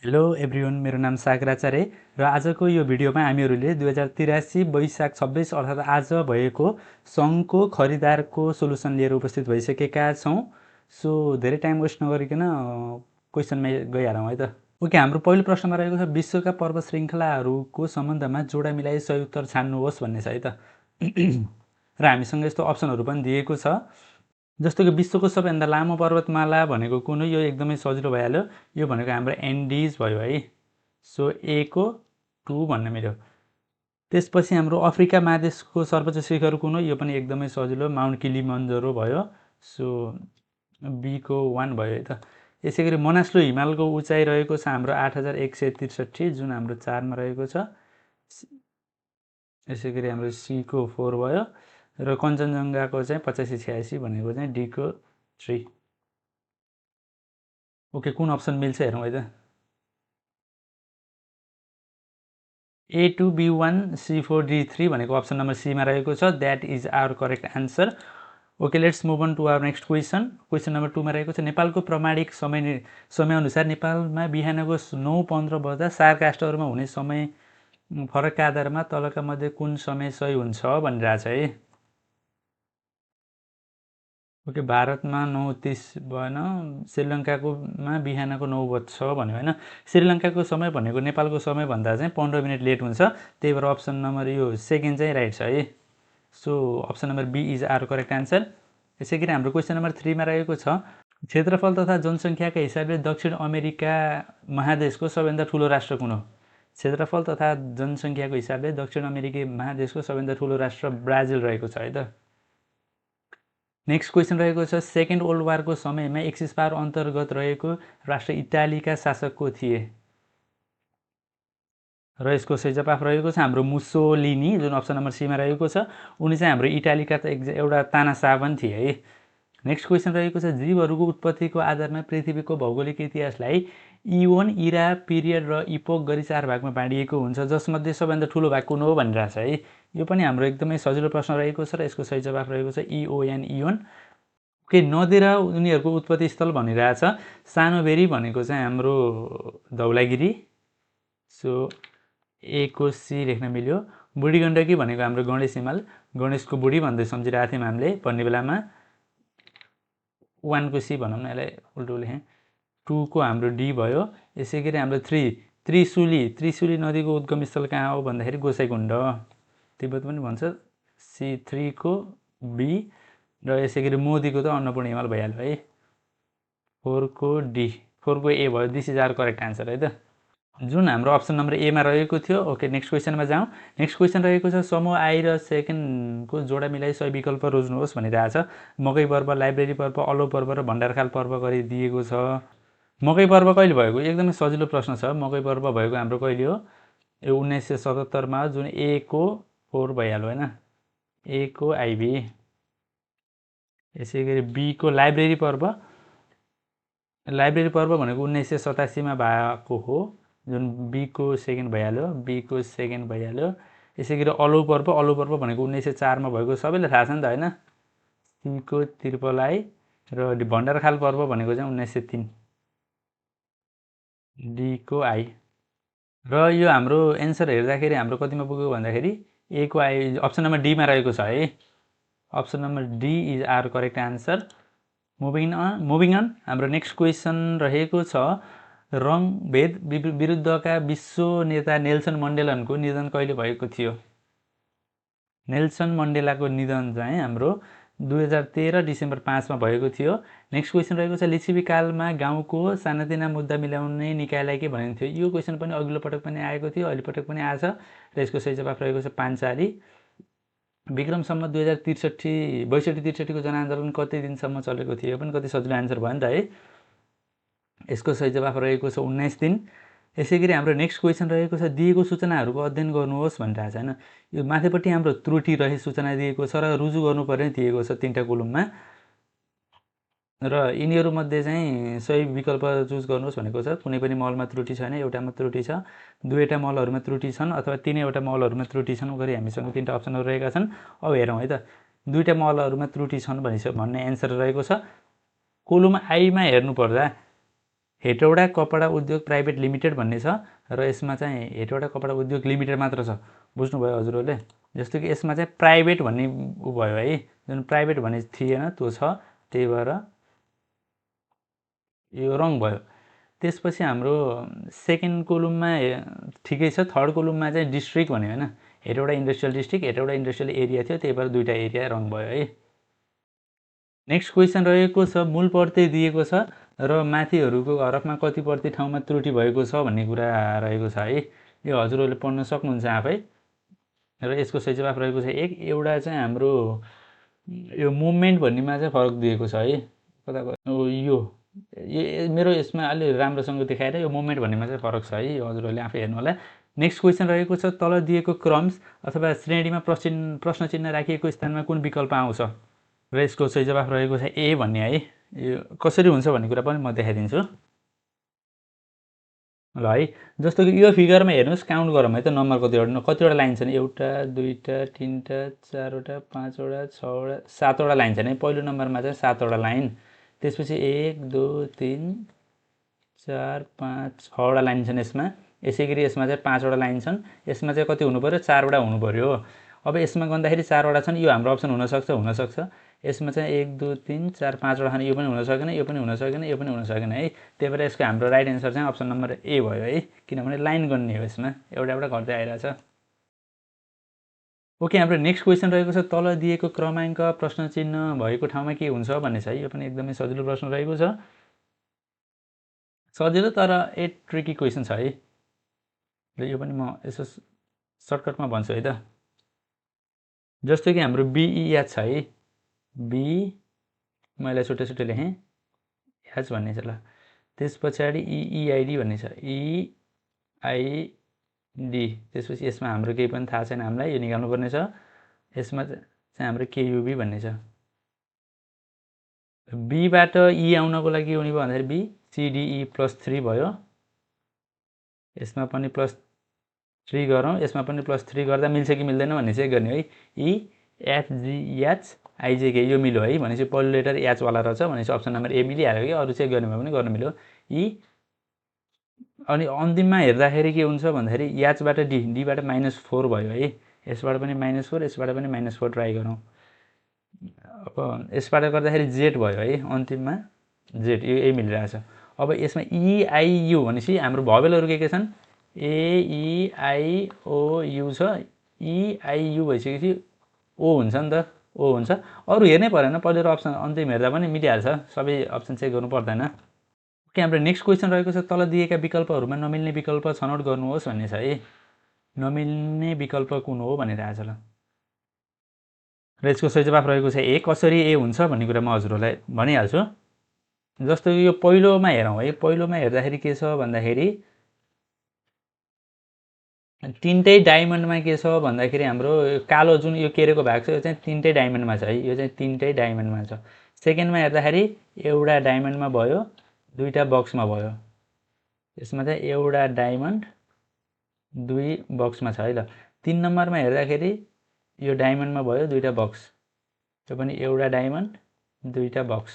Hello everyone, मेरो नाम सागर आचार्य र आजको यो भिडियोमा हामीहरूले 2083 वैशाख 26 अर्थात् आज भएको सङ्घको खरिदारको सोलुसन लिएर उपस्थित भइसकेका छौँ। सो धेरै टाइम वेस्ट नगरिकन क्वेसनमा गइहालौँ है त। ओके, हाम्रो पहिलो प्रश्नमा रहेको छ विश्वका पर्वत श्रृङ्खलाहरूको सम्बन्धमा जोडा मिलाई सही उत्तर छान्नुहोस् भन्ने छ है त। र हामीसँग यस्तो अप्सनहरू पनि दिएको छ, जस्तो कि विश्वको सबैभन्दा लामो पर्वतमाला भनेको कुन हो? यो एकदमै सजिलो भइहाल्यो। यो भनेको हाम्रो एन्डिज भयो है। सो ए को 2 भन्न मिल्यो। त्यसपछि हाम्रो अफ्रिका महादेशको सर्वोच्च शिखर कुन हो? यो पनि एकदमै सजिलो, माउन्ट किलिमन्जरो भयो। सो बी को 1 भयो है त। यसै गरी मनास्लु हिमालको उचाइ रहेको छ हाम्रो 8163, जुन हाम्रो 4मा रहेको छ। यसै गरी हाम्रो सी को 4 भयो र कञ्चनजङ्घाको चाहिँ 8586 भनेको चाहिँ डी को 3। ओके, कुन अप्सन मिल्छ हेरौँ है त। A2 B1 C4 D3 भनेको अप्सन नम्बर सीमा रहेको छ। That is our correct answer. Okay, let's move on to our next question. Question number 2मा रहेको छ नेपालको प्रमाणिक समयअनुसार नेपालमा बिहानको 9:15 बज्दा सारकास्टहरूमा हुने समय फरकका आधारमा तलका मध्ये कुन समय सही हुन्छ भनिरहेछ है। ओके, भारतमा 9:30 भएन, श्रीलङ्काकोमा बिहानको 9 बज्छ भन्यो होइन। श्रीलङ्काको समय भनेको नेपालको समयभन्दा चाहिँ 15 मिनट लेट हुन्छ, त्यही भएर अप्सन नम्बर यो सेकेन्ड चाहिँ राइट छ है। So option number B is our correct answer. यसै गरी हाम्रो क्वेसन नम्बर 3मा रहेको छ क्षेत्रफल तथा जनसङ्ख्याका हिसाबले दक्षिण अमेरिका महादेशको सबैभन्दा ठुलो राष्ट्र कुन हो? क्षेत्रफल तथा जनसङ्ख्याको हिसाबले दक्षिण अमेरिकी महादेशको सबैभन्दा ठुलो राष्ट्र ब्राजिल रहेको छ है त। नेक्स्ट क्वेसन रहेको छ सेकेन्ड वर्ल्ड वारको समयमा एक्सिस पावर अन्तर्गत रहेको राष्ट्र इटालीका शासक को थिए? र यसको सही जवाफ रहेको छ हाम्रो मुसोलिनी, जुन अप्सन नम्बर सीमा रहेको छ। उनी चाहिँ हाम्रो इटालीका एउटा तानाशाह पनि थिए है। नेक्स्ट क्वेसन रहेको छ जीवहरूको उत्पत्तिको आधारमा पृथ्वीको भौगोलिक इतिहासलाई इओन, इरा, पिरियड र इपोक गरी 4 भागमा बाँडिएको हुन्छ, जसमध्ये सबैभन्दा ठुलो भाग कुन हो भनिरहेछ है। यो पनि हाम्रो एकदमै सजिलो प्रश्न रहेको छ र यसको सही जवाफ रहेको छ इओएन, इओन। ओके, नदी र उनीहरूको उत्पत्ति स्थल भनिरहेछ सानोभेरी भनेको चाहिँ हाम्रो धौलागिरी। सो ए को सी लेख्न मिल्यो। बुढी गण्डकी भनेको हाम्रो गणेश हिमाल, गणेशको बुढी भन्दै सम्झिरहेको थियौँ हामीले भन्ने बेलामा। 1 को सी भनौँ न, यसलाई उल्टो लेखेँ। 2 को हाम्रो डी भयो। यसै गरी हाम्रो 3 त्रिशुली नदीको उद्गम स्थल कहाँ हो भन्दाखेरि गोसाइकुण्ड, तिब्बत पनि भन्छ। सी 3 को बी र यसै गरी मोदीको त अन्नपूर्ण हिमाल भइहाल्यो है। 4 को डी, 4 को ए भयो। This is our correct answer है त, जुन हाम्रो अप्सन नम्बर एमा रहेको थियो। ओके, नेक्स्ट क्वेसनमा जाउँ। नेक्स्ट क्वेसन रहेको छ समूह आई र सेकेन्डको जोडा मिलाई सही विकल्प रोज्नुहोस् भनिरहेछ। मकै पर्व, लाइब्रेरी पर्व, अलौ पर्व र भण्डारखाल पर्व गरी दिएको छ। मकै पर्व कहिले भएको? एकदमै सजिलो प्रश्न छ। मकै पर्व भएको हाम्रो कहिले हो? यो 1977मा, जुन ए को 4 भइहाल्यो होइन, ए को आइबी। यसै गरी बी को लाइब्रेरी पर्व भनेको 1987मा भएको हो, जुन बी को सेकेन्ड भइहाल्यो, बी को सेकेन्ड भइहाल्यो। यसै गरी अलौ पर्व भनेको 1904मा भएको, सबैलाई थाहा छ नि त होइन। सी को ट्रिपल आई र भण्डारखाल पर्व भनेको चाहिँ 1903, डी को आई। र यो हाम्रो एन्सर हेर्दाखेरि हाम्रो कतिमा पुग्यो भन्दाखेरि ए को आई, अप्सन नम्बर डीमा रहेको छ है। Option number D is our correct answer. Moving on हाम्रो नेक्स्ट क्वेसन रहेको छ रङभेद विरुद्धका विश्व नेता नेल्सन मण्डेलाको निधन कहिले भएको थियो? नेल्सन मण्डेलाको निधन चाहिँ हाम्रो 2013 डिसेम्बर 5मा भएको थियो। नेक्स्ट क्वेसन रहेको छ लिच्छवी कालमा गाउँको सानातिना मुद्दा मिलाउने निकायलाई के भनिन्थ्यो? यो क्वेसन पनि अघिल्लो पटक पनि आएको थियो, अहिले पटक पनि आएछ र यसको सही जवाफ रहेको छ पान्चाली। विक्रम सम्वत 2063 को जनआन्दोलन कति दिनसम्म चलेको थियो? यो पनि कति सजिलो आन्सर भयो नि त है। यसको सही जवाफ रहेको छ 19 दिन। यसै गरी हाम्रो नेक्स्ट क्वेसन रहेको छ दिएको सूचनाहरूको अध्ययन गर्नुहोस् भनिरहेको छ होइन। यो माथिपट्टि हाम्रो त्रुटि रहे सूचना दिएको छ र रुजु गर्नुपर्ने दिएको छ 3टा कोलममा, र यिनीहरूमध्ये चाहिँ सही विकल्प चुज गर्नुहोस् भनेको छ। कुनै पनि मलमा त्रुटि छैन, एउटामा त्रुटि छ, 2वटा मलहरूमा त्रुटि छन्, अथवा 3वटा मलहरूमा त्रुटि छन् गरी हामीसँग 3टा अप्सनहरू रहेका छन्। अब हेरौँ है त, 2वटा मलहरूमा त्रुटि छन् भन्ने एन्सर रहेको छ। कोलम आईमा हेर्नुपर्दा हेटौडा कपडा उद्योग प्राइभेट लिमिटेड भन्ने छ र यसमा चाहिँ हेटौडा कपडा उद्योग लिमिटेड मात्र छ। बुझ्नुभयो हजुरहरूले? जस्तो कि यसमा चाहिँ प्राइभेट भन्ने उ भयो है, जुन प्राइभेट भन्ने थिएन त्यो छ, त्यही भएर यो रङ भयो। त्यसपछि हाम्रो सेकेन्ड कोलुममा ठिकै छ, थर्ड कोलुममा चाहिँ डिस्ट्रिक्ट भन्यो होइन, Hetauda industrial district, Hetauda industrial area थियो, त्यही भएर दुईवटा एरिया रङ भयो है। नेक्स्ट क्वेसन रहेको छ मूल प्रत्यय दिएको छ र माथिहरूको हरफमा कति प्रति ठाउँमा त्रुटि भएको छ भन्ने कुरा रहेको छ है। यो हजुरहरूले पढ्न सक्नुहुन्छ आफै र यसको सही जवाफ रहेको छ 1। एउटा चाहिँ हाम्रो यो मुभमेन्ट भन्नेमा चाहिँ फरक दिएको छ है। कता यो मेरो यसमा अलि राम्रोसँग देखाएर यो मुभमेन्ट भन्नेमा चाहिँ फरक छ है, यो हजुरहरूले आफै हेर्नु होला। नेक्स्ट क्वेसन रहेको छ तल दिएको क्रम्स अथवा श्रेणीमा प्रश्न चिन्ह राखिएको स्थानमा कुन विकल्प आउँछ र यसको सही जवाफ रहेको छ ए भन्ने है। यो कसरी हुन्छ भन्ने कुरा पनि म देखाइदिन्छु ल है। जस्तो कि यो फिगरमा हेर्नुहोस्, काउन्ट गरौँ है त नम्बर कतिवटा लाइन छन्। एउटा, दुईवटा, तिनवटा, चारवटा, पाँचवटा, छवटा, सातवटा लाइन छन् है। पहिलो नम्बरमा चाहिँ 7वटा लाइन, त्यसपछि 1 2 3 4 5 6वटा लाइन छन् यसमा। यसै गरी यसमा चाहिँ 5वटा लाइन छन्। यसमा चाहिँ कति हुनु पऱ्यो? 4वटा हुनु पऱ्यो। अब यसमा गर्दाखेरि 4वटा छन्, यो हाम्रो अप्सन हुनसक्छ। यसमा चाहिँ 1 2 3 4 5वटा छन्, यो पनि हुन सकेन, यो पनि हुन सकेन, यो पनि हुन सकेन है। त्यही भएर यसको हाम्रो राइट एन्सर चाहिँ अप्सन नम्बर ए भयो है, किनभने लाइन गर्ने हो यसमा, एउटा एउटा गर्दै आइरहेछ। ओके, हाम्रो नेक्स्ट क्वेसन रहेको छ तल दिएको क्रमाङ्क प्रश्न चिन्ह भएको ठाउँमा के हुन्छ भन्ने छ है। यो पनि एकदमै सजिलो प्रश्न रहेको छ, सजिलो तर ट्रिकी क्वेसन छ है। र यो पनि म यसो सर्टकटमा भन्छु है त। जस्तो कि हाम्रो बिइएच छ है, बी मैले छुट्टै लेखेँ, एच भन्ने छ ल। त्यस पछाडि इइआइडी भन्ने छ, इआइडी। त्यसपछि यसमा हाम्रो केही पनि थाहा छैन हामीलाई, यो निकाल्नुपर्ने छ। यसमा चाहिँ हाम्रो केयुबी भन्ने छ। बीबाट ई आउनको लागि के हुने भयो भन्दाखेरि बी सिडिई +3 भयो। यसमा पनि +3 गरौँ, यसमा पनि +3 गर्दा मिल्छ कि मिल्दैन भन्ने चाहिँ गर्ने है। ई एफजिएच आइजेके यो मिल्यो है, भनेपछि पहिलो लेटर एचवाला रहेछ, भनेपछि अप्सन नम्बर ए मिलिहाल्यो कि अरू चेक गर्ने भयो भने गर्न मिल्यो। ई अनि अन्तिममा हेर्दाखेरि के हुन्छ भन्दाखेरि एचबाट डीबाट -4 भयो है। यसबाट पनि -4, यसबाट पनि -4 ट्राई गरौँ। अब यसबाट गर्दाखेरि जेड भयो है, अन्तिममा जेड, यो ए मिलिरहेछ। अब यसमा इआइयु भनेपछि हाम्रो भवेलहरू के छन्? एइआइओयु छ, इआइयु भइसकेपछि ओ हुन्छ नि त, ओ हुन्छ। अरू हेर्नै परेन, पहिलो अप्सन अन्तिम हेर्दा पनि मिलिहाल्छ, सबै अप्सन चेक गर्नु पर्दैन। ओके, हाम्रो नेक्स्ट क्वेसन रहेको छ तल दिएका विकल्पहरूमा नमिल्ने विकल्प छनौट गर्नुहोस् भन्ने छ है। नमिल्ने विकल्प कुन हो भनिरहेछ ल। र यसको सही जवाफ रहेको छ ए। कसरी ए हुन्छ भन्ने कुरा म हजुरहरूलाई भनिहाल्छु। जस्तो कि यो पहिलोमा हेरौँ है, पहिलोमा हेर्दाखेरि के छ भन्दाखेरि तिनटै डायमन्डमा के छ भन्दाखेरि हाम्रो कालो जुन यो केरेको भाग छ यो चाहिँ तिनटै डायमन्डमा छ है, यो चाहिँ तिनटै डायमन्डमा छ। सेकेन्डमा हेर्दाखेरि एउटा डायमन्डमा भयो, दुईवटा बक्समा भयो। यसमा चाहिँ एउटा डायमन्ड, दुई बक्समा छ है ल। 3 नम्बरमा हेर्दाखेरि यो डायमन्डमा भयो, दुईवटा बक्स, यो पनि एउटा डायमन्ड, दुईवटा बक्स।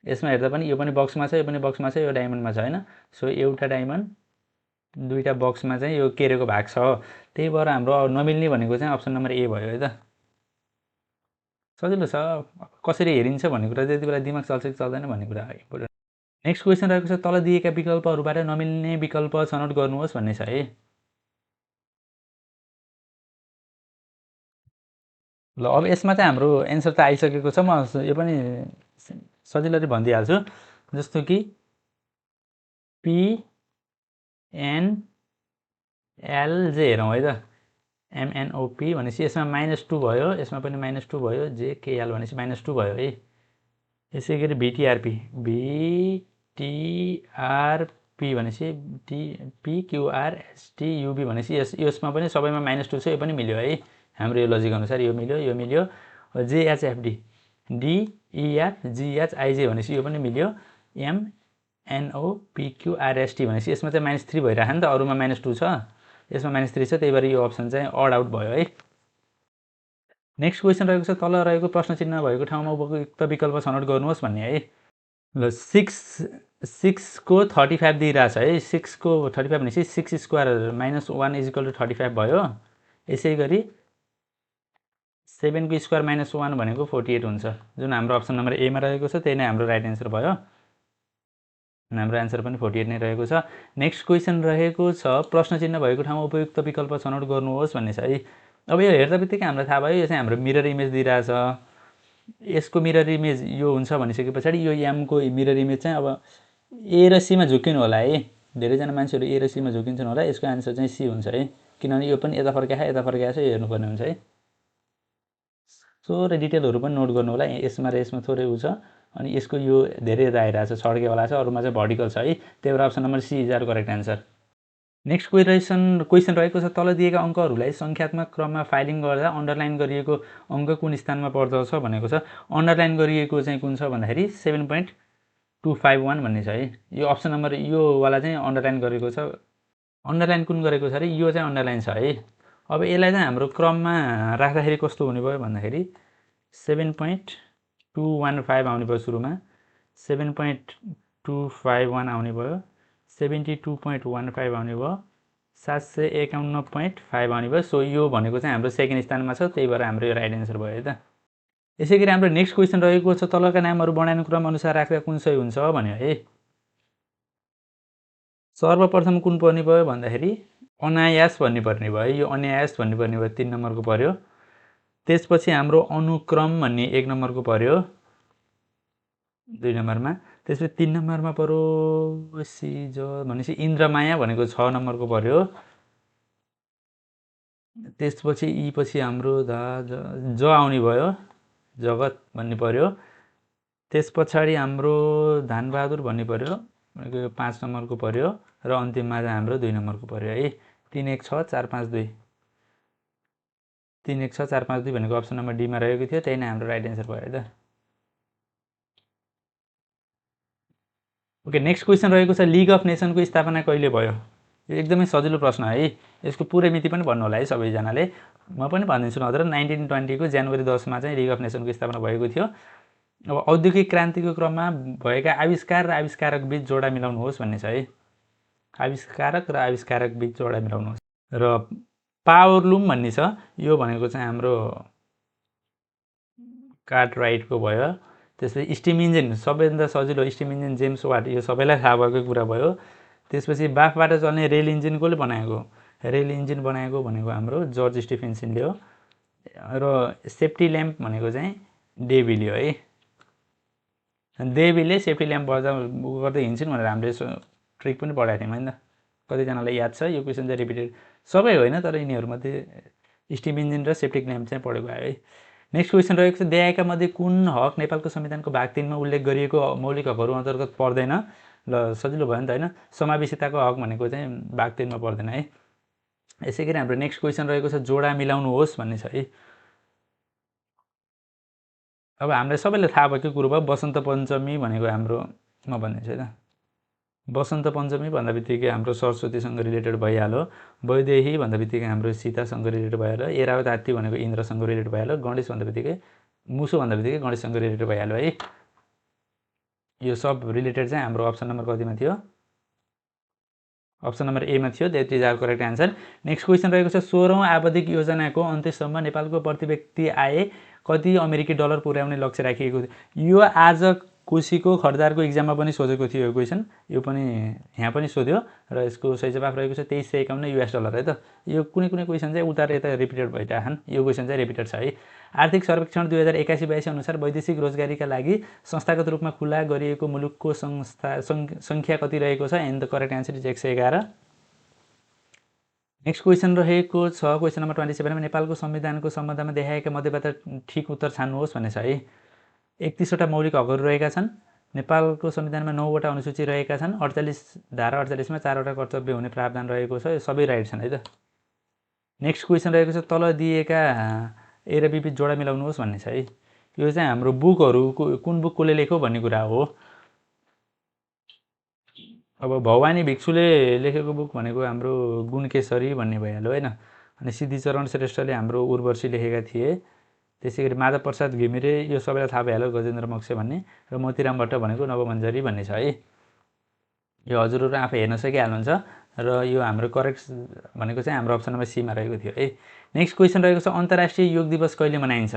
यसमा हेर्दा पनि यो पनि बक्समा छ, यो पनि बक्समा छ, यो डायमन्डमा छ होइन। सो एउटा डायमन्ड, दुईवटा बक्समा चाहिँ यो केरेको भाग छ। त्यही भएर हाम्रो नमिल्ने भनेको चाहिँ अप्सन नम्बर ए भयो है त। सजिलो छ, कसरी हेरिन्छ भन्ने कुरा त्यति बेला दिमाग चल्छ कि चल्दैन भन्ने कुरा इम्पोर्टेन्ट। नेक्स्ट क्वेसन रहेको छ तल दिएका विकल्पहरूबाट नमिल्ने विकल्प छनौट गर्नुहोस् भन्ने छ है। ल अब यसमा चाहिँ हाम्रो एन्सर त आइसकेको छ, म यो पनि सजिलै भनिदिइहाल्छु। जस्तो कि पिएनएलजे हेरौँ है त, एमएनओपी भनेपछि यसमा -2 भयो, यसमा पनि -2 भयो, जेकेएल भनेपछि -2 भयो है। यसै गरी भिटिआरपी, भिटिआरपी भनेपछि पिक्युआरएसटियुबी भनेपछि यसमा पनि सबैमा -2 छ, यो पनि मिल्यो है। हाम्रो यो लजिक अनुसार यो मिल्यो, यो मिल्यो। जेएचएफडी, डिइएफ जिएच आइजे भनेपछि यो पनि मिल्यो। एमएनओपिक्युआरएसटी भनेपछि यसमा चाहिँ -3 भइरहेको नि त, अरूमा -2 छ, यसमा -3 छ, त्यही भएर यो अप्सन चाहिँ अड आउट भयो है। नेक्स्ट क्वेसन रहेको छ तल रहेको प्रश्न चिन्ह भएको ठाउँमा उपयुक्त विकल्प छनौट गर्नुहोस् भन्ने है। ल 6 6 को 35 दिइरहेछ है 6 को 35 भनेपछि 6 square minus 1 is equal to 35 भयो। यसै गरी 7 को स्क्वायर माइनस 1 भनेको 48 हुन्छ, जुन हाम्रो अप्सन नम्बर एमा रहेको छ। त्यही नै हाम्रो राइट एन्सर भयो। हाम्रो एन्सर पनि 48 नै रहेको छ। नेक्स्ट क्वेसन रहेको छ प्रश्न चिन्ह भएको ठाउँमा उपयुक्त विकल्प छनौट गर्नुहोस् भन्ने छ है। अब यो हेर्दा बित्तिकै हामीलाई थाहा भयो यो चाहिँ हाम्रो मिरर इमेज दिइरहेछ। यसको मिरर इमेज यो हुन्छ भनिसके पछाडि यो एमको मिरर इमेज चाहिँ अब ए र सीमा झुक्किनु होला है। धेरैजना मान्छेहरू ए र सीमा झुक्किन्छन् होला। यसको एन्सर चाहिँ सी हुन्छ है, किनभने यो पनि यता फर्काएको छ हेर्नुपर्ने हुन्छ है। थोरै डिटेलहरू पनि नोट गर्नु होला। यसमा र यसमा थोरै उ छ, अनि यसको यो धेरै आइरहेको छ, छड्केवाला छ, अरूमा चाहिँ भर्टिकल छ है। त्यही भएर option number C is our correct answer. Next question रहेको छ तल दिएका अङ्कहरूलाई सङ्ख्यात्मक क्रममा फाइलिङ गर्दा अन्डरलाइन गरिएको अङ्क कुन स्थानमा पर्दछ भनेको छ। अन्डरलाइन गरिएको चाहिँ कुन छ भन्दाखेरि 7.251 भन्ने छ है। यो अप्सन नम्बर योवाला चाहिँ अन्डरलाइन गरेको छ। अन्डरलाइन कुन गरेको छ अरे, यो चाहिँ अन्डरलाइन छ है। अब यसलाई चाहिँ हाम्रो क्रममा राख्दाखेरि कस्तो हुने भयो भन्दाखेरि 7.215 आउने भयो, सुरुमा 7.251 आउने भयो, 72.15 आउने भयो, 751.5 आउने भयो। सो यो भनेको चाहिँ हाम्रो सेकेन्ड स्थानमा छ, त्यही भएर हाम्रो यो राइट एन्सर भयो है त। यसै गरी हाम्रो नेक्स्ट क्वेसन रहेको छ तलका नामहरू वर्णानुक्रम अनुसार राख्दा कुन सही हुन्छ भन्यो है। सर्वप्रथम कुन पर्ने भयो भन्दाखेरि अनायास भन्नुपर्ने भयो। यो अनायास भन्नुपर्ने भयो, 3 नम्बरको पर्यो। त्यसपछि हाम्रो अनुक्रम भन्ने 1 नम्बरको पर्यो 2 नम्बरमा। त्यसपछि 3 नम्बरमा पर्यो सिज भनेपछि इन्द्रमाया भनेको 6 नम्बरको पर्यो। त्यसपछि यी पछि हाम्रो ज आउने भयो, जगत भन्ने पर्यो। त्यस पछाडि हाम्रो धानबहादुर भन्ने पर्यो, भनेको 5 नम्बरको पर्यो। र अन्तिममा चाहिँ हाम्रो 2 नम्बरको पर्यो है। 3 1 6 4 5 2 3 1 6 4 5 2 भनेको अप्सन नम्बर डीमा रहेको थियो, त्यही नै हाम्रो राइट एन्सर भयो है त। ओके, नेक्स्ट क्वेसन रहेको छ लिग अफ नेसनको स्थापना कहिले भयो। यो एकदमै सजिलो प्रश्न है। यसको पुरै मिति पनि भन्नु होला है सबैजनाले। म पनि भनिदिन्छु नत्र। 1920 को जनवरी 10मा चाहिँ लिग अफ नेसनको स्थापना भएको थियो। अब औद्योगिक क्रान्तिको क्रममा भएका आविष्कार र आविष्कारक बीच जोडा मिलाउनुहोस् भन्ने छ है। आविष्कारक र आविष्कारक बीच जोडा मिलाउनुहोस्। र पावरलुम भन्ने छ, यो भनेको चाहिँ हाम्रो कार्टराइटको भयो। त्यसपछि स्टिम इन्जिन सबैभन्दा सजिलो स्टिम इन्जिन जेम्स वाट, यो सबैलाई थाहा भएको कुरा भयो। त्यसपछि बाफबाट चल्ने रेल इन्जिन कसले बनाएको, रेल इन्जिन बनाएको भनेको हाम्रो जर्ज स्टिफेन्सनले हो। र सेफ्टी ल्याम्प भनेको चाहिँ डेभीले हो है। डेभीले सेफ्टी ल्याम्प गर्दै हिँड्छन् भनेर हामीले ट्रिक पनि पढाएको थियौँ होइन त, कतिजनालाई याद छ। यो क्वेसन चाहिँ रिपिटेड सबै होइन, तर यिनीहरूमध्ये स्टिम इन्जिन र सेफ्टी ल्याम्प चाहिँ पढेको आयो है। नेक्स्ट क्वेसन रहेको छ देहायका मध्ये कुन हक नेपालको संविधानको भाग 3मा उल्लेख गरिएको मौलिक हकहरू अन्तर्गत पर्दैन। ल सजिलो भयो नि त होइन। समावेशिताको हक भनेको चाहिँ भाग 3मा पर्दैन है। यसै गरी हाम्रो नेक्स्ट क्वेसन रहेको छ जोडा मिलाउनुहोस् भन्ने छ है। अब हामीलाई सबैलाई थाहा भएको कुरो भयो, वसन्त पञ्चमी भनेको हाम्रो म भन्दैछु है त। वसन्त पञ्चमी भन्दा बित्तिकै हाम्रो सरस्वतीसँग रिलेटेड भइहाल्यो। वैदेही भन्दा बित्तिकै हाम्रो सीतासँग रिलेटेड भइहाल्यो। एरावत हात्ती भनेको इन्द्रसँग रिलेटेड भइहाल्यो। गणेश भन्दा बित्तिकै मुसो भन्दा बित्तिकै गणेशसँग रिलेटेड भइहाल्यो है। यो सब रिलेटेड चाहिँ हाम्रो अप्सन नम्बर कतिमा थियो, अप्सन नम्बर एमा थियो। That is our correct answer. Next question रहेको छ 16औँ आवधिक योजनाको अन्त्यसम्म नेपालको प्रति व्यक्ति आय कति अमेरिकी डलर पुर्याउने लक्ष्य राखिएको थियो। यो आज कोसीको खरिदारको इक्जाममा पनि सोधेको थियो यो क्वेसन। यो पनि यहाँ पनि सोध्यो र यसको सही जवाफ रहेको छ 2351 US डलर है त। यो कुनै कुनै क्वेसन चाहिँ उता र यता रिपिटेड भइरहेछन्, यो क्वेसन चाहिँ रिपिटेड छ है। आर्थिक सर्वेक्षण 2081-82 अनुसार वैदेशिक रोजगारीका लागि संस्थागत रूपमा खुला गरिएको मुलुकको सङ्ख्या कति रहेको छ। And the correct answer is 111। Next question रहेको छ क्वेसन नम्बर 27मा नेपालको संविधानको सम्बन्धमा देखाएका मध्येबाट ठिक उत्तर छान्नुहोस् भन्ने छ है। 31वटा मौलिक हकहरू रहेका छन्। नेपालको संविधानमा 9वटा अनुसूची रहेका छन्। 48 धारा 48मा 4वटा कर्तव्य हुने प्रावधान रहेको छ। यो सबै राइट छन् है त। नेक्स्ट क्वेसन रहेको छ तल दिएका ए र बी बीच जोडा मिलाउनुहोस् भन्ने छ है। यो चाहिँ हाम्रो बुकहरू कुन बुक कसले लेख्यो भन्ने कुरा हो। अब भवानी भिक्षुले लेखेको बुक भनेको हाम्रो गुणकेशरी भन्ने भइहाल्यो होइन। अनि सिद्धिचरण श्रेष्ठले हाम्रो उर्वशी लेखेका थिए। त्यसै गरी माधव प्रसाद घिमिरे, यो सबैलाई थाहा भइहाल्यो गजेन्द्र मोक्ष भन्ने। र मोतीराम भट्ट भनेको नवमञ्जरी भन्ने छ है। यो हजुरहरू आफै हेर्न सकिहाल्नुहुन्छ र यो हाम्रो करेक्ट भनेको चाहिँ हाम्रो अप्सन नम्बर सीमा रहेको थियो है। नेक्स्ट क्वेसन रहेको छ अन्तर्राष्ट्रिय योग दिवस कहिले मनाइन्छ?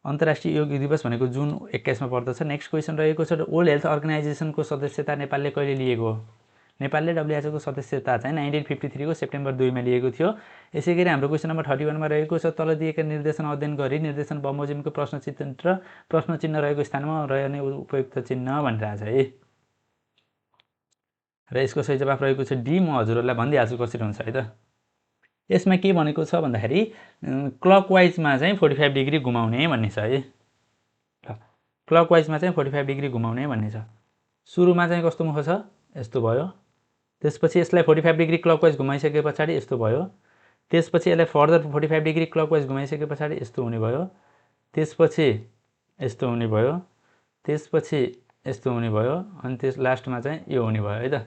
अन्तर्राष्ट्रिय योग दिवस भनेको जुन 21 मा पर्दछ। नेक्स्ट क्वेसन रहेको छ वर्ल्ड हेल्थ अर्गनाइजेसनको सदस्यता नेपालले कहिले लिएको हो? नेपालले WHO को सदस्यता चाहिँ 1953 को सेप्टेम्बर 2 मा लिएको थियो। यसै गरी हाम्रो क्वेसन नम्बर 31 मा रहेको छ तल दिएका निर्देशन अध्ययन गरी निर्देशन बमोजिमको प्रश्न चिन्ह रहेको स्थानमा रहने उपयुक्त चिन्ह भनिरहेछ है। र यसको सही जवाफ रहेको छ डी। म हजुरहरूलाई भनिदिइहाल्छु कसरी हुन्छ है त। यसमा के भनेको छ भन्दाखेरि क्लकवाइजमा चाहिँ 45 डिग्री घुमाउने भन्ने छ है। क्लकवाइजमा चाहिँ 45 डिग्री घुमाउने भन्ने छ। सुरुमा चाहिँ कस्तो मुख छ? यस्तो भयो। त्यसपछि यसलाई 45 डिग्री क्लकवाइज घुमाइसके पछाडि यस्तो भयो। त्यसपछि यसलाई फर्दर 45 डिग्री क्लकवाइज घुमाइसके पछाडि यस्तो हुने भयो। त्यसपछि यस्तो हुने भयो। त्यसपछि यस्तो हुने भयो। अनि त्यस लास्टमा चाहिँ यो हुने भयो है त।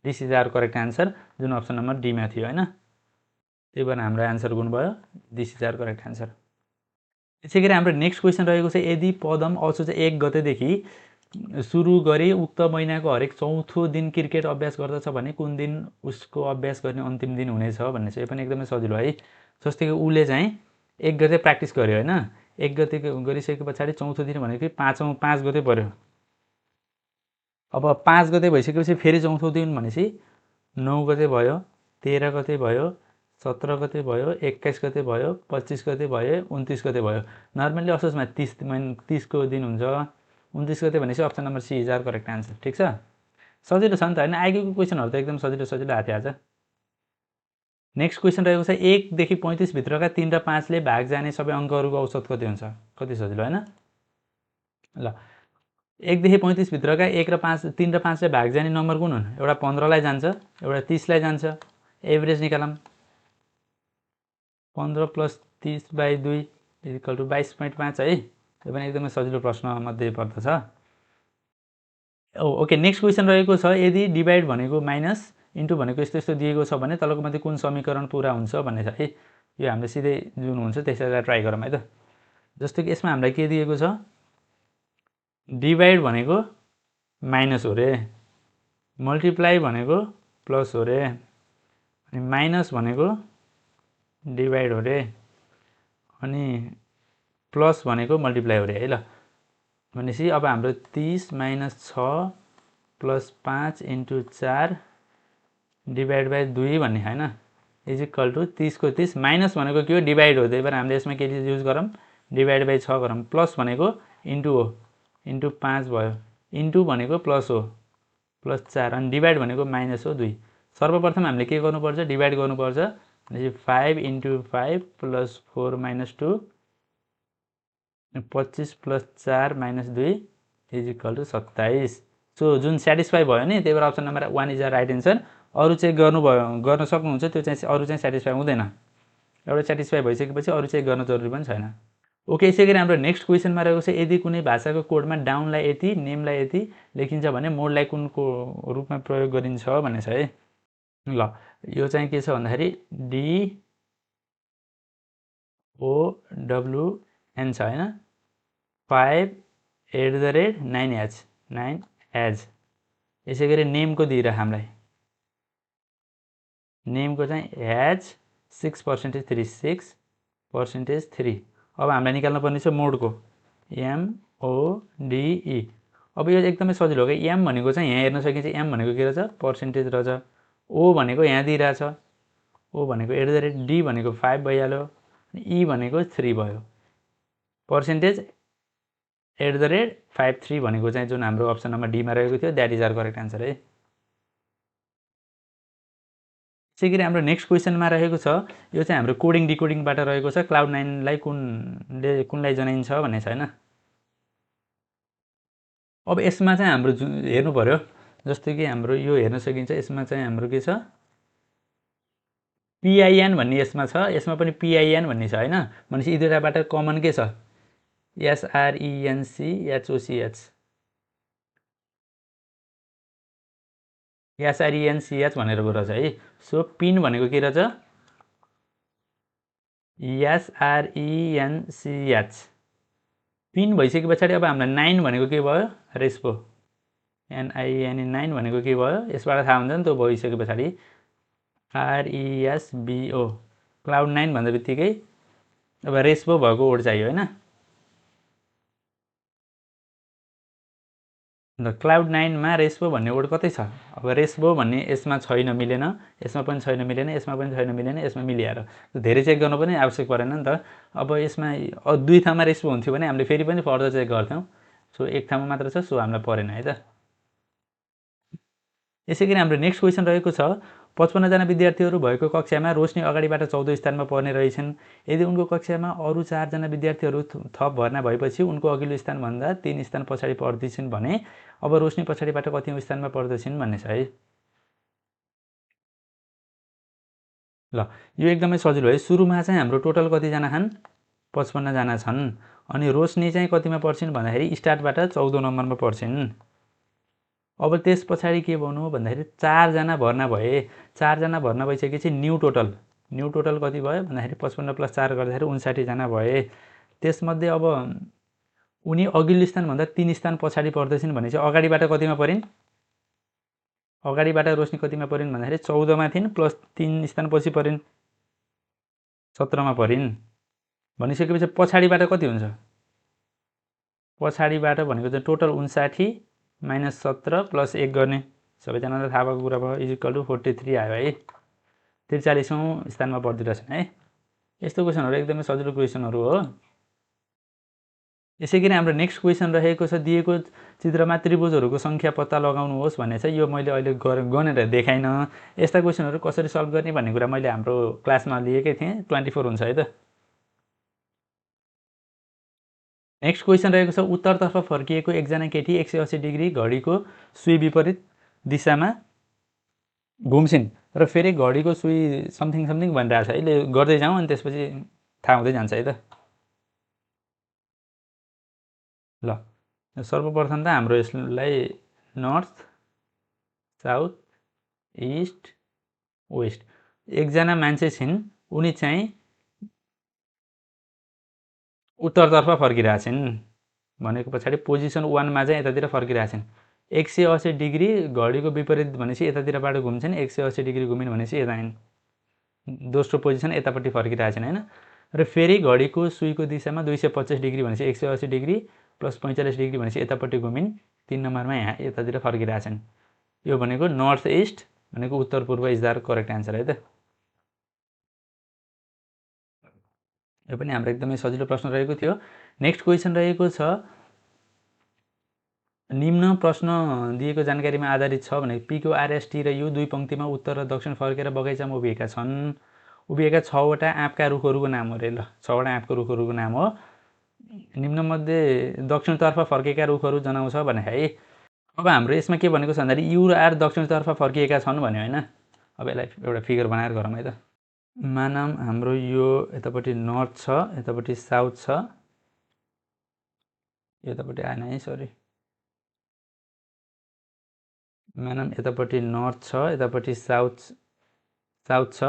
This is our correct answer जुन अप्सन नम्बर डीमा थियो हैन। त्यही भएर हाम्रो आन्सर गुण भयो। This is our correct answer. त्यसै गरी हाम्रो नेक्स्ट क्वेसन रहेको छ यदि पदम असोज 1 गतेदेखि सुरु गरी उक्त महिनाको हरेक चौथो दिन क्रिकेट अभ्यास गर्दछ भने कुन दिन उसको अभ्यास गर्ने अन्तिम दिन हुनेछ भन्ने छ। यो पनि एकदमै सजिलो है। जस्तै कि उसले चाहिँ 1 गते प्र्याक्टिस गर्यो हैन। 1 गते गरिसके पछाडि चौथो दिन भनेको 5 गते पर्यो। अब 5 गते भइसकेपछि फेरि चौथो दिन भनेपछि 9 गते भयो, 13 गते भयो, 17 गते भयो, 21 गते भयो, 25 गते भयो, 29 गते भयो। नर्मल्ली असोजमा 30 को दिन हुन्छ। 29 गते भनेपछि option number C is our correct answer. ठिक छ। सजिलो छ नि त हैन। आइगेको क्वेसनहरु त एकदम सजिलो हातिहाल्छ। नेक्स्ट क्वेसन रहेको छ 1 देखि 35 भित्रका 3 र 5 ले भाग जाने सबै अङ्कहरूको औसत कति हुन्छ? कति सजिलो हैन? ल 1 देखि 35 भित्रका 1 र 5 3 र 5 ले भाग जाने नम्बर कुन हुन्? एउटा 15 लाई जान्छ, एउटा 30 लाई जान्छ। एभरेज निकालौँ। 15 + 30/2 = 22.5 है। यो पनि एकदमै सजिलो प्रश्न मध्ये पर्दछ। ओके नेक्स्ट क्वेसन रहेको छ यदि डिभाइड भनेको माइनस इन्टु भनेको यस्तो यस्तो दिएको छ भने तलको मध्ये कुन समीकरण पुरा हुन्छ भन्ने छ है। यो हामीले सिधै जुन हुन्छ त्यसैलाई ट्राई गरौँ है त। जस्तो कि यसमा हामीलाई के दिएको छ? डिभाइड भनेको माइनस हो रे, मल्टिप्लाई भनेको प्लस हो रे, अनि माइनस भनेको डिभाइड हो रे, अनि प्लस भनेको मल्टिप्लाई हो रे है। ल भनेपछि अब हाम्रो 30 - 6 + 5 × 4 / 2 भन्ने हैन = 30 को 30 माइनस भनेको के हो? डिभाइड हो। त्यही भएर हामीले यसमा के युज गरौँ? /6 गरौँ। प्लस भनेको इन्टु हो, इन्टु 5 भयो, इन्टु भनेको प्लस हो, प्लस 4, अनि डिभाइड भनेको माइनस हो 2। सर्वप्रथम हामीले के गर्नुपर्छ? डिभाइड गर्नुपर्छ। भनेपछि 5 × 5 + 4 - 2 25 + 4 - 2 = 27। सो जुन सेटिस्फाई भयो नि, त्यही भएर option number 1 is a right answer. अरू चेक गर्न सक्नुहुन्छ, त्यो चाहिँ अरू चाहिँ सेटिस्फाई हुँदैन। एउटा सेटिस्फाई भइसकेपछि अरू चेक गर्न जरुरी पनि छैन। ओके यसै गरी हाम्रो नेक्स्ट क्वेसनमा रहेको छ यदि कुनै भाषाको कोडमा डाउनलाई यति, नेमलाई यति लेखिन्छ भने मोडलाई कुनको रूपमा प्रयोग गरिन्छ भन्ने छ है। ल यो चाहिँ के छ भन्दाखेरि DOWN छ हैन। 5@9h यसै गरी नेमको दिइरह हामीलाई। नेमको चाहिँ ह्याज 6% 6%. अब हामीलाई निकाल्नु पर्ने छ मोडको MODE। अब यो एकदमै सजिलो हो कि एम भनेको चाहिँ यहाँ हेर्न सकिन्छ। एम भनेको के रहेछ? पर्सेन्टेज रहेछ। ओ भनेको यहाँ दिइरहेछ। ओ भनेको @ D भनेको 5 भइहाल्यो, ई भनेको 3 भयो। पर्सेन्टेज @53 भनेको चाहिँ जुन हाम्रो अप्सन नम्बर डीमा रहेको थियो that is our correct answer है। त्यसै गरी हाम्रो नेक्स्ट क्वेसनमा रहेको छ यो चाहिँ हाम्रो कोडिङ डिकोडिङबाट रहेको छ क्लाउड9लाई कुनलाई जनाइन्छ भन्ने छ हैन। अब यसमा चाहिँ हाम्रो हेर्नु पर्यो। जस्तो कि हाम्रो यो हेर्न सकिन्छ। यसमा चाहिँ हाम्रो के छ? PIN भन्ने यसमा छ, यसमा पनि PIN भन्ने छ हैन। भनेपछि यी दुईटाबाट कमन के छ? SRENCHOCH SRENCH भनेर कुरा छ है। सो पिन भनेको के रहेछ? SRENCH। पिन भइसके पछाडि अब हामीलाई 9 भनेको के भयो? रेस्पो NINE भनेको के भयो यसबाट थाहा हुन्छ नि त्यो भइसके पछाडि RESBO Cloud9 भन्दा बित्तिकै अब रेस्पो भएको वर्ड चाहियो होइन अन्त Cloud9मा रेस्पो भन्ने वर्ड कतै छ अब रेस्पो भन्ने यसमा छैन मिलेन यसमा पनि छैन मिलेन यसमा पनि छैन मिलेन यसमा मिलिहाल्यो धेरै चेक गर्नु पनि आवश्यक परेन नि त अब यसमा दुई ठाउँमा रेस्पो हुन्थ्यो भने हामीले फेरि पनि फर्दर चेक गर्थ्यौँ सो एक ठाउँमा मात्र छ सो हामीलाई परेन है त यसै गरी हाम्रो नेक्स्ट क्वेसन रहेको छ 55जना विद्यार्थीहरू भएको कक्षामा रोशनी अगाडिबाट 14 स्थानमा पर्ने रहेछन् यदि उनको कक्षामा अरू 4जना विद्यार्थीहरू थप भर्ना भएपछि उनको अघिल्लो स्थानभन्दा 3 स्थान पछाडि पर्दैछन् भने अब रोशनी पछाडिबाट कति स्थानमा पर्दैछन् भन्ने छ है ल यो एकदमै सजिलो है सुरुमा चाहिँ हाम्रो टोटल कतिजना छन् 55जना छन् अनि रोशनी चाहिँ कतिमा पर्छिन् भन्दाखेरि स्टार्टबाट 14 नम्बरमा पर्छिन् अब त्यस पछाडि के भन्नु भन्दाखेरि 4जना भर्ना भए 4जना भर्ना भइसकेपछि न्यू टोटल कति भयो भन्दाखेरि 55 + 4 गर्दाखेरि 59जना भए त्यसमध्ये अब उनी अघिल्लो स्थानभन्दा 3 स्थान पछाडि पर्दैछन् भने चाहिँ अगाडिबाट कतिमा परिन् अगाडिबाट रोशनी कतिमा परिन् भन्दाखेरि 14मा थिइन् प्लस 3 स्थान पछि परिन् 17मा परिन् भनिसकेपछि पछाडिबाट कति हुन्छ पछाडिबाट भनेको चाहिँ टोटल 59 - 17 + 1 गर्ने सबैजनालाई थाहा भएको कुरा भयो = 43 आयो है 43औं स्थानमा पर्दिरहेछन् है यस्तो क्वेसनहरू एकदमै सजिलो क्वेसनहरू हो यसै गरी हाम्रो नेक्स्ट क्वेसन रहेको छ दिएको चित्रमा त्रिभुजहरूको सङ्ख्या पत्ता लगाउनुहोस् भन्ने छ यो मैले अहिले गनेर देखाइनँ यस्ता क्वेसनहरू कसरी सल्भ गर्ने भन्ने कुरा मैले हाम्रो क्लासमा लिएकै थिएँ 24 हुन्छ है त नेक्स्ट क्वेसन रहेको छ उत्तरतर्फ फर्किएको एकजना केटी 180 डिग्री घडीको सुई विपरीत दिशामा घुम्छिन् र फेरि घडीको सुई समथिङ भनिरहेको छ अहिले गर्दै जाउँ अनि त्यसपछि थाहा हुँदै जान्छ है त ल सर्वप्रथम त हाम्रो यसलाई नर्थ साउथ इस्ट वेस्ट एकजना मान्छे छिन् उनी चाहिँ उत्तरतर्फ फर्किरहेछन् भनेको पछाडि पोजिसन 1मा चाहिँ यतातिर फर्किरहेछन् 180 डिग्री घडीको विपरीत भनेपछि यतातिरबाट घुम्छन् 180 डिग्री घुमिन् भनेपछि यता आइन् दोस्रो पोजिसन यतापट्टि फर्किरहेछन् होइन र फेरि घडीको सुईको दिशामा 225 डिग्री भनेपछि 180 डिग्री प्लस 45 डिग्री भनेपछि यतापट्टि घुमिन् 3 नम्बरमा यहाँ यतातिर फर्किरहेछन् यो भनेको नर्थ इस्ट भनेको उत्तर पूर्व इज द करेक्ट आन्सर है त यो पनि हाम्रो एकदमै सजिलो प्रश्न रहेको थियो नेक्स्ट क्वेसन रहेको छ निम्न प्रश्न दिएको जानकारीमा आधारित छ भने पीको आरएसटी र यो दुई पङ्क्तिमा उत्तर र दक्षिण फर्केर बगैँचामा उभिएका छन् उभिएका 6वटा आँपका रुखहरूको नाम हो रे ल 6वटा आँपको रुखहरूको नाम हो निम्नमध्ये दक्षिणतर्फ फर्केका रुखहरू जनाउँछ भने है अब हाम्रो यसमा के भनेको छ भन्दाखेरि यु र आर दक्षिणतर्फ फर्किएका छन् भन्यो होइन अब यसलाई एउटा फिगर बनाएर गरौँ है त मानम हाम्रो यो यतापट्टि नर्थ छ यतापट्टि साउथ छ यतापट्टि आएन है सरी मानम यतापट्टि नर्थ छ यतापट्टि साउथ छ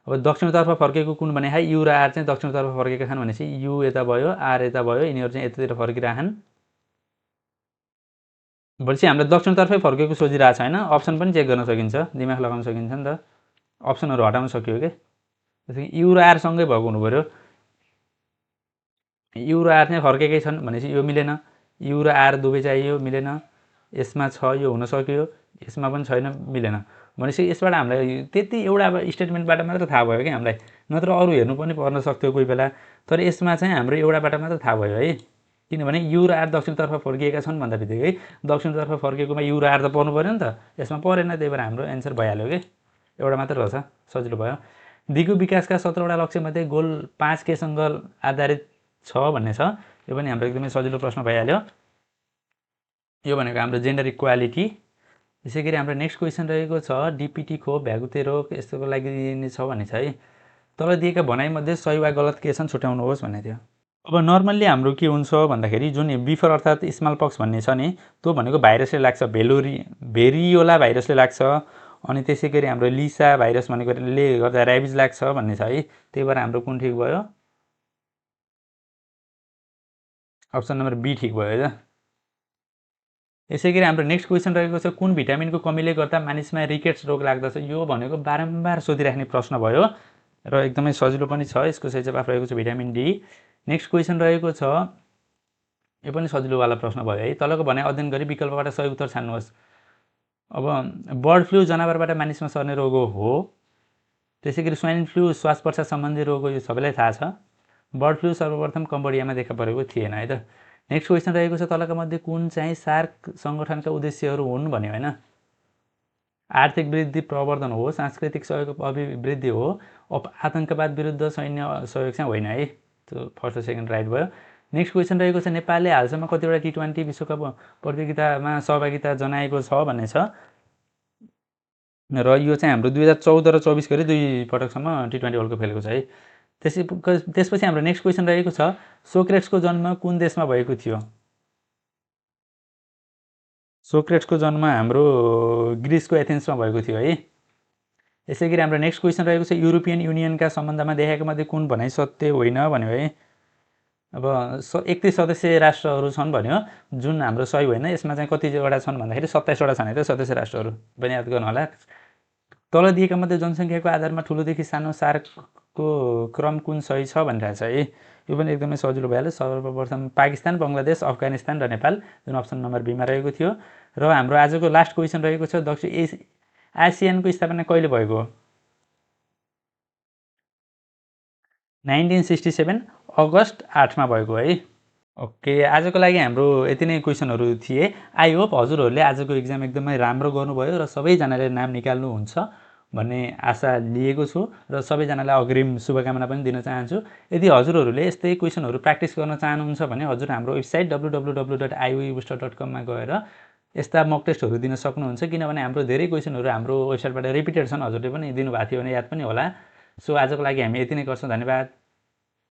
अब दक्षिणतर्फ फर्केको कुन भने है यु र आर चाहिँ दक्षिणतर्फ फर्केका छन् भनेपछि यु यता भयो आर यता भयो यिनीहरू चाहिँ यतातिर फर्किरहन् भनेपछि हामीले दक्षिणतर्फै फर्केको सोचिरहेको छ होइन अप्सन पनि चेक गर्न सकिन्छ दिमाग लगाउन सकिन्छ नि त अप्सनहरू हटाउन सकियो कि जस्तै यु र आर सँगै भएको हुनु पऱ्यो यु र आर चाहिँ फर्केकै छन् भनेपछि यो मिलेन यु र आर दुवै चाहियो मिलेन यसमा छ यो हुन सक्यो यसमा पनि छैन मिलेन भनेपछि यसबाट हामीलाई त्यति एउटा स्टेटमेन्टबाट मात्र थाहा भयो कि हामीलाई नत्र अरू हेर्नु पनि पर्न सक्थ्यो कोही बेला तर यसमा चाहिँ हाम्रो एउटाबाट मात्र थाहा भयो है किनभने यु र आर दक्षिणतर्फ फर्किएका छन् भन्दा बित्तिकै दक्षिणतर्फ फर्केकोमा यु र आर त पर्नु पऱ्यो नि त यसमा परेन त्यही भएर हाम्रो एन्सर भइहाल्यो कि एउटा मात्र रहेछ सजिलो भयो दिगो विकासका 17वटा लक्ष्यमध्ये गोल 5 केसँग आधारित छ भन्ने छ यो पनि हाम्रो एकदमै सजिलो प्रश्न भइहाल्यो यो भनेको हाम्रो जेन्डर इक्वालिटी यसै गरी हाम्रो नेक्स्ट क्वेसन रहेको छ डिपिटी खोप भ्यागुते रोग यस्तोको लागि दिने छ भन्ने छ है तल दिएका भनाइमध्ये सही वा गलत के छन् छुट्याउनुहोस् भन्ने थियो अब नर्मल्ली हाम्रो के हुन्छ भन्दाखेरि जुन बिफर अर्थात् स्मल पक्स भन्ने छ नि त्यो भनेको भाइरसले लाग्छ भेरियोला भाइरसले लाग्छ अनि त्यसै गरी हाम्रो लिसा भाइरस भनेकोले गर्दा ऱ्याबिज लाग्छ भन्ने छ है त्यही भएर हाम्रो कुन ठिक भयो अप्सन नम्बर बी ठिक भयो है त यसै गरी हाम्रो नेक्स्ट क्वेसन रहेको छ कुन भिटामिनको कमीले गर्दा मानिसमा रिकेट्स रोग लाग्दछ। यो भनेको बारम्बार सोधिराख्ने प्रश्न भयो र एकदमै सजिलो पनि छ। यसको सही जवाफ रहेको छ भिटामिन डी। नेक्स्ट क्वेसन रहेको छ, यो पनि सजिलोवाला प्रश्न भयो है। तलको भनाइ अध्ययन गरी विकल्पबाट सही उत्तर छान्नुहोस्। अब बर्ड फ्लू जनावरबाट मानिसमा सर्ने रोग हो। त्यसै गरी स्वाइन फ्लू श्वास प्रश्वास सम्बन्धी रोग हो, यो सबैलाई थाहा छ। बर्ड फ्लू सर्वप्रथम कम्बोडियामा देखा परेको थिएन है त। नेक्स्ट क्वेसन रहेको छ तलका मध्ये कुन चाहिँ सार्क सङ्गठनका उद्देश्यहरू हुन् भन्यो होइन। आर्थिक वृद्धि प्रवर्धन हो, सांस्कृतिक सहयोग अभिवृद्धि हो, आतङ्कवाद विरुद्ध सैन्य सहयोग चाहिँ होइन है। त्यो फर्स्ट र सेकेन्ड राइट भयो। नेक्स्ट क्वेसन रहेको छ नेपालले हालसम्म कतिवटा टी20 विश्वकप प्रतियोगितामा सहभागिता जनाएको छ भन्ने छ र यो चाहिँ हाम्रो 2014 र 24 गरी 2 पटकसम्म टी20 वर्ल्ड कप खेलेको छ है। त्यसपछि हाम्रो नेक्स्ट क्वेसन रहेको छ सोक्रेट्सको जन्म कुन देशमा भएको थियो। सोक्रेट्सको जन्म हाम्रो ग्रिसको एथेन्समा भएको थियो है। यसै गरी हाम्रो नेक्स्ट क्वेसन रहेको छ युरोपियन युनियनका सम्बन्धमा देखाएको मध्ये कुन भनाइ सत्य होइन भन्यो है। अब 31 सदस्यीय राष्ट्रहरू छन् भन्यो, जुन हाम्रो सही होइन। यसमा चाहिँ कतिवटा छन् भन्दाखेरि 27 वटा छन् है त सदस्य राष्ट्रहरू, पनि याद गर्नु होला। तल दिएका मध्ये जनसङ्ख्याको आधारमा ठुलोदेखि सानो सार्कको क्रम कुन सही छ भनिरहेछ है। यो पनि एकदमै सजिलो भइहाल्यो। सर्वप्रथम पाकिस्तान, बङ्गलादेश, अफगानिस्तान र नेपाल, जुन अप्सन नम्बर बीमा रहेको थियो। र हाम्रो आजको लास्ट क्वेसन रहेको छ दक्षिण आसियानको स्थापना कहिले भएको हो। 1967 अगस्त 8 मा भएको है। ओके, आजको लागि हाम्रो यति नै क्वेसनहरू थिए। आई होप हजुरहरूले आजको इक्जाम एकदमै राम्रो गर्नुभयो र सबैजनाले नाम निकाल्नुहुन्छ भन्ने आशा लिएको छु र सबैजनालाई अग्रिम शुभकामना पनि दिन चाहन्छु। यदि हजुरहरूले यस्तै क्वेसनहरू प्र्याक्टिस गर्न चाहनुहुन्छ भने हजुर हाम्रो वेबसाइट www.iobooster.com मा गएर यस्ता मक टेस्टहरू दिन सक्नुहुन्छ, किनभने हाम्रो धेरै क्वेसनहरू हाम्रो वेबसाइटबाट रिपिटेड छन्। हजुरले पनि दिनुभएको थियो भने याद पनि होला। सो आजको लागि हामी यति नै गर्छौँ। धन्यवाद।